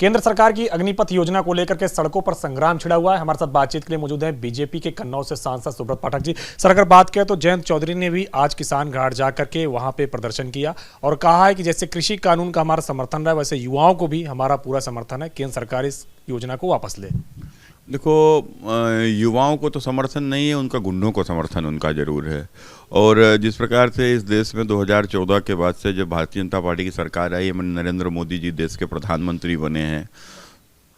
केंद्र सरकार की अग्निपथ योजना को लेकर के सड़कों पर संग्राम छिड़ा हुआ है। हमारे साथ बातचीत के लिए मौजूद है बीजेपी के कन्नौज से सांसद सुब्रत पाठक जी। सर, अगर बात करें तो जयंत चौधरी ने भी आज किसान घाट जा करके वहां पे प्रदर्शन किया और कहा है कि जैसे कृषि कानून का हमारा समर्थन रहा है, वैसे युवाओं को भी हमारा पूरा समर्थन है, केंद्र सरकार इस योजना को वापस ले। देखो, युवाओं को तो समर्थन नहीं है, उनका गुंडों को समर्थन उनका जरूर है। और जिस प्रकार से इस देश में 2014 के बाद से जब भारतीय जनता पार्टी की सरकार आई है, नरेंद्र मोदी जी देश के प्रधानमंत्री बने हैं,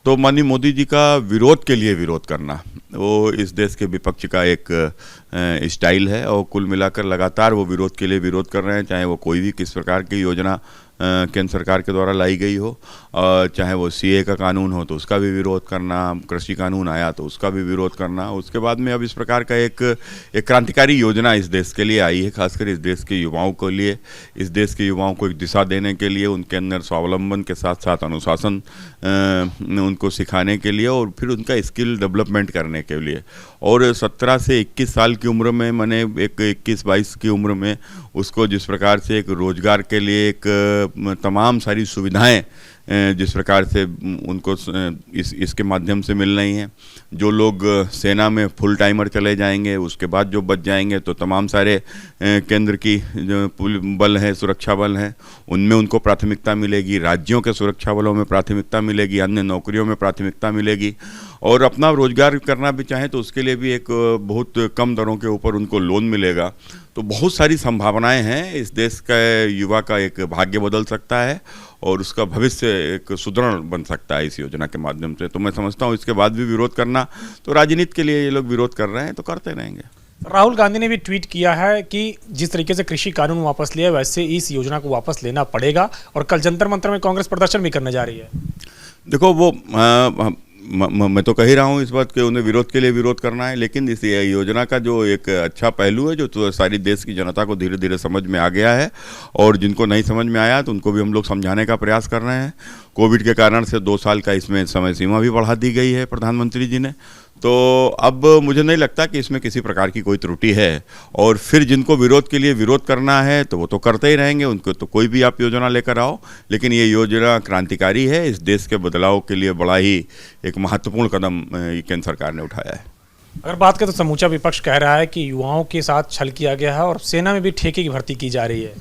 तो माननीय मोदी जी का विरोध के लिए विरोध करना वो इस देश के विपक्ष का एक स्टाइल है। और कुल मिलाकर लगातार वो विरोध के लिए विरोध कर रहे हैं, चाहे वो कोई भी किस प्रकार की योजना केंद्र सरकार के द्वारा लाई गई हो, चाहे वो सीए का कानून हो तो उसका भी विरोध करना, कृषि कानून आया तो उसका भी विरोध करना। उसके बाद में अब इस प्रकार का एक क्रांतिकारी योजना इस देश के लिए आई है, खासकर इस देश के युवाओं के लिए, इस देश के युवाओं को एक दिशा देने के लिए, उनके अंदर स्वावलंबन के साथ साथ अनुशासन उनको सिखाने के लिए और फिर उनका स्किल डेवलपमेंट करने के लिए। और 17 से 21 साल की उम्र में, मैंने एक 21-22 की उम्र में उसको जिस प्रकार से एक रोजगार के लिए एक तमाम सारी सुविधाएं जिस प्रकार से उनको इसके माध्यम से मिल रही हैं। जो लोग सेना में फुल टाइमर चले जाएंगे, उसके बाद जो बच जाएंगे तो तमाम सारे केंद्र की जो बल है, सुरक्षा बल हैं, उनमें उनको प्राथमिकता मिलेगी, राज्यों के सुरक्षा बलों में प्राथमिकता मिलेगी, अन्य नौकरियों में प्राथमिकता मिलेगी। और अपना रोजगार करना भी चाहें तो उसके लिए भी एक बहुत कम दरों के ऊपर उनको लोन मिलेगा। तो बहुत सारी संभावनाएं हैं। इस देश का युवा का एक भाग्य बदल सकता है और उसका भविष्य एक सुदृढ़ बन सकता है इस योजना के माध्यम से। तो मैं समझता हूँ इसके बाद भी विरोध करना, तो राजनीति के लिए ये लोग विरोध कर रहे हैं तो करते रहेंगे। राहुल गांधी ने भी ट्वीट किया है कि जिस तरीके से कृषि कानून वापस लिया, वैसे इस योजना को वापस लेना पड़ेगा और कल जंतर मंतर में कांग्रेस प्रदर्शन भी करने जा रही है। देखो, वो मैं तो कह ही रहा हूँ इस बात के उन्हें विरोध के लिए विरोध करना है, लेकिन इस योजना का जो एक अच्छा पहलू है जो तो सारी देश की जनता को धीरे धीरे समझ में आ गया है और जिनको नहीं समझ में आया तो उनको भी हम लोग समझाने का प्रयास कर रहे हैं। कोविड के कारण से 2 साल का इसमें समय सीमा भी बढ़ा दी गई है प्रधानमंत्री जी ने। तो अब मुझे नहीं लगता कि इसमें किसी प्रकार की कोई त्रुटि है। और फिर जिनको विरोध के लिए विरोध करना है तो वो तो करते ही रहेंगे, उनको तो कोई भी आप योजना लेकर आओ, लेकिन ये योजना क्रांतिकारी है, इस देश के बदलाव के लिए बड़ा ही एक महत्वपूर्ण कदम केंद्र सरकार ने उठाया है। अगर बात करें तो समूचा विपक्ष कह रहा है कि युवाओं के साथ छल किया गया है और सेना में भी ठेके की भर्ती की जा रही है।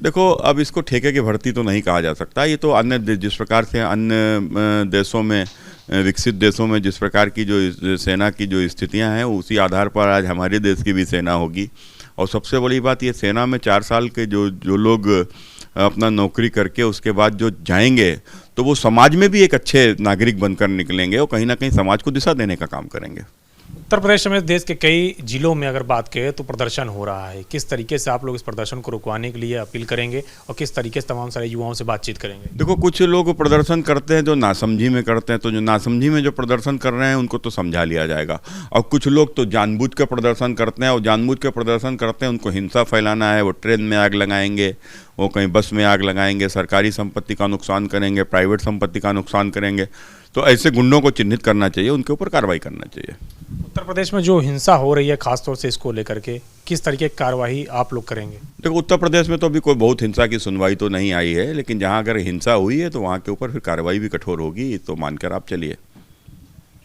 देखो, अब इसको ठेके की भर्ती तो नहीं कहा जा सकता। ये तो अन्य जिस प्रकार से अन्य देशों में, विकसित देशों में जिस प्रकार की जो सेना की जो स्थितियां हैं, उसी आधार पर आज हमारे देश की भी सेना होगी। और सबसे बड़ी बात, ये सेना में 4 साल के जो लोग अपना नौकरी करके उसके बाद जो जाएंगे तो वो समाज में भी एक अच्छे नागरिक बनकर निकलेंगे और कहीं ना कहीं समाज को दिशा देने का काम करेंगे। उत्तर प्रदेश में देश के कई जिलों में अगर बात करें तो प्रदर्शन हो रहा है। किस तरीके से आप लोग इस प्रदर्शन को रुकवाने के लिए अपील करेंगे और किस तरीके से तमाम सारे युवाओं से बातचीत करेंगे? देखो, कुछ लोग प्रदर्शन करते हैं जो नासमझी में करते हैं, तो जो नासमझी में जो प्रदर्शन कर रहे हैं उनको तो समझा लिया जाएगा। और कुछ लोग तो जानबूझ के प्रदर्शन करते हैं और जानबूझ के प्रदर्शन करते हैं, उनको हिंसा फैलाना है, वो ट्रेन में आग लगाएंगे, वो कहीं बस में आग लगाएंगे, सरकारी संपत्ति का नुकसान करेंगे, प्राइवेट संपत्ति का नुकसान करेंगे। तो ऐसे गुंडों को चिन्हित करना चाहिए, उनके ऊपर कार्रवाई करना चाहिए। उत्तर प्रदेश में जो हिंसा हो रही है खासतौर से इसको लेकर के किस तरीके की कार्रवाई आप लोग करेंगे? देखो, उत्तर प्रदेश में तो अभी कोई बहुत हिंसा की सुनवाई तो नहीं आई है, लेकिन जहां अगर हिंसा हुई है तो वहां के ऊपर फिर कार्रवाई भी कठोर होगी, तो मानकर आप चलिए।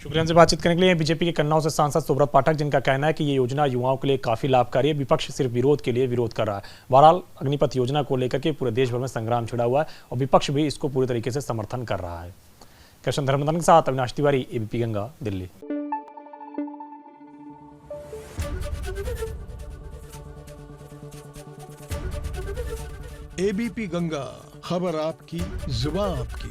शुक्रिया। हमसे बातचीत करने के लिए बीजेपी के कन्नौज से सांसद सुब्रत पाठक, जिनका कहना है कि ये योजना युवाओं के लिए काफी लाभकारी है, विपक्ष सिर्फ विरोध के लिए विरोध कर रहा है। बहरहाल अग्निपथ योजना को लेकर के पूरे देश भर में संग्राम छिड़ा हुआ है और विपक्ष भी इसको पूरी तरीके से समर्थन कर रहा है। कृष्ण धर्मदान के साथ अविनाश तिवारी, एबीपी गंगा, दिल्ली। एबीपी गंगा, खबर आपकी, जुबान आपकी।